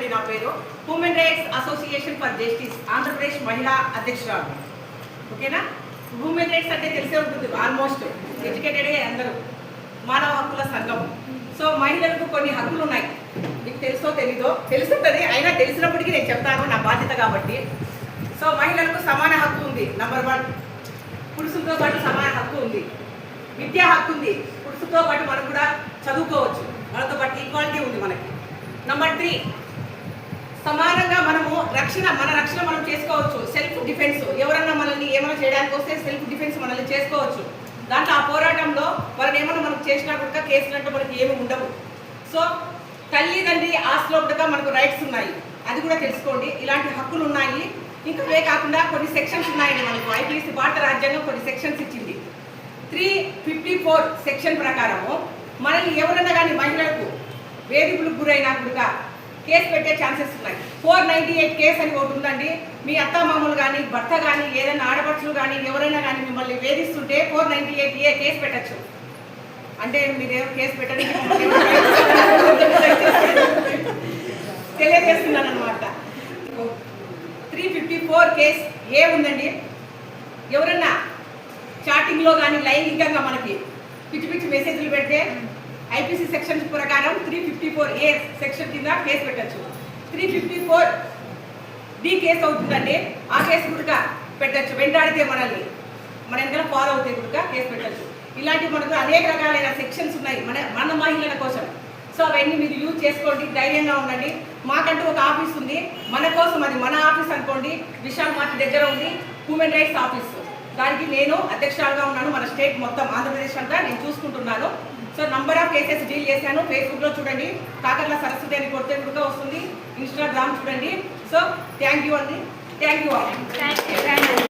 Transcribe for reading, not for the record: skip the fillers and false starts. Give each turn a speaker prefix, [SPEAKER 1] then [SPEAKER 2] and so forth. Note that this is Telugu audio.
[SPEAKER 1] అండి నా పేరు. Human rights association for justice Andhra Pradesh మహిళా అధ్యక్షురాలు. ఓకేనా? హ్యూమన్ రైట్స్ అంటే తెలిసే ఉంటుంది, ఆల్మోస్ట్ ఎడ్యుకేటెడే అందరూ. మానవ హక్కుల సంఘం. సో మహిళలకు కొన్ని హక్కులు ఉన్నాయి, మీకు తెలుసో తెలీదో, తెలుసుంటుంది. అయినా తెలిసినప్పటికీ నేను చెప్తాను, నా బాధ్యత కాబట్టి. సో మహిళలకు సమాన హక్కు ఉంది. నంబర్ 1, పురుషులతో పాటు సమాన హక్కు ఉంది. విద్యా హక్కు ఉంది. పురుషులతో పాటు మనం కూడా చదువుకోవచ్చు, వాళ్ళతో పాటు ఈక్వాలిటీ ఉంది మనకి. నంబర్ 3, సమానంగా మనము మన రక్షణ మనం చేసుకోవచ్చు. సెల్ఫ్ డిఫెన్స్, ఎవరన్నా మనల్ని ఏమైనా చేయడానికి వస్తే సెల్ఫ్ డిఫెన్స్ మనల్ని చేసుకోవచ్చు. దాంట్లో ఆ పోరాటంలో వాళ్ళని ఏమైనా మనం చేసినా కూడా కేసులు అంటే మనకి ఏమి ఉండవు. సో తల్లిదండ్రి ఆస్తిలో కూడా మనకు రైట్స్ ఉన్నాయి, అది కూడా తెలుసుకోండి. ఇలాంటి హక్కులు ఉన్నాయి. ఇంకా అవే కాకుండా కొన్ని సెక్షన్స్ ఉన్నాయండి మనకు. ఐపీసీ భారత రాజ్యాంగం కొన్ని సెక్షన్స్ ఇచ్చింది. 354 సెక్షన్ ప్రకారము మనల్ని ఎవరన్నా కానీ మహిళలకు వేధింపులకు గురైనా కూడా కేసు పెట్టే ఛాన్సెస్ ఉన్నాయి. 498 కేసు అని ఒకటి ఉందండి. మీ అత్తమామలు కానీ భర్త కానీ ఏదైనా ఆడపడుచులు కానీ ఎవరైనా కానీ మిమ్మల్ని వేధిస్తుంటే 498A కేసు పెట్టచ్చు. అంటే మీరేమో కేసు పెట్టడానికి తెలియజేస్తున్నాను అనమాట. 354 కేసు ఏ ఉందండి. ఎవరన్నా చాటింగ్లో కానీ లైంగికంగా మనకి పిచ్చి పిచ్చి మెసేజ్లు పెడితే ఐపీసీ సెక్షన్ ప్రకారం 354A సెక్షన్ కింద కేసు పెట్టచ్చు. 354B కేసు అవుతుందండి. ఆ కేసు కూడా పెట్టచ్చు. వెంటాడితే మనల్ని మన ఎందుకంటే ఫాలో అవుతే కూడా కేసు పెట్టచ్చు. ఇలాంటి మనకు అనేక రకాలైన సెక్షన్స్ ఉన్నాయి మన మహిళల కోసం. సో అవన్నీ మీరు యూజ్ చేసుకోండి, ధైర్యంగా ఉండండి. మాకంటూ ఒక ఆఫీస్ ఉంది మన కోసం, అది మన ఆఫీస్ అనుకోండి. విశాల్ మార్ట్ దగ్గర ఉంది హ్యూమన్ రైట్స్ ఆఫీస్. దానికి నేను అధ్యక్షురాలుగా ఉన్నాను. మన స్టేట్ మొత్తం ఆంధ్రప్రదేశ్ అంతా నేను చూసుకుంటున్నాను. So number of cases deal చేశాను. ఫేస్బుక్లో చూడండి, కాకర్ల సరస్వతి అని కొడితే కూడా వస్తుంది. ఇన్స్టాగ్రామ్ చూడండి. సో థ్యాంక్ యూ అండి. Thank you.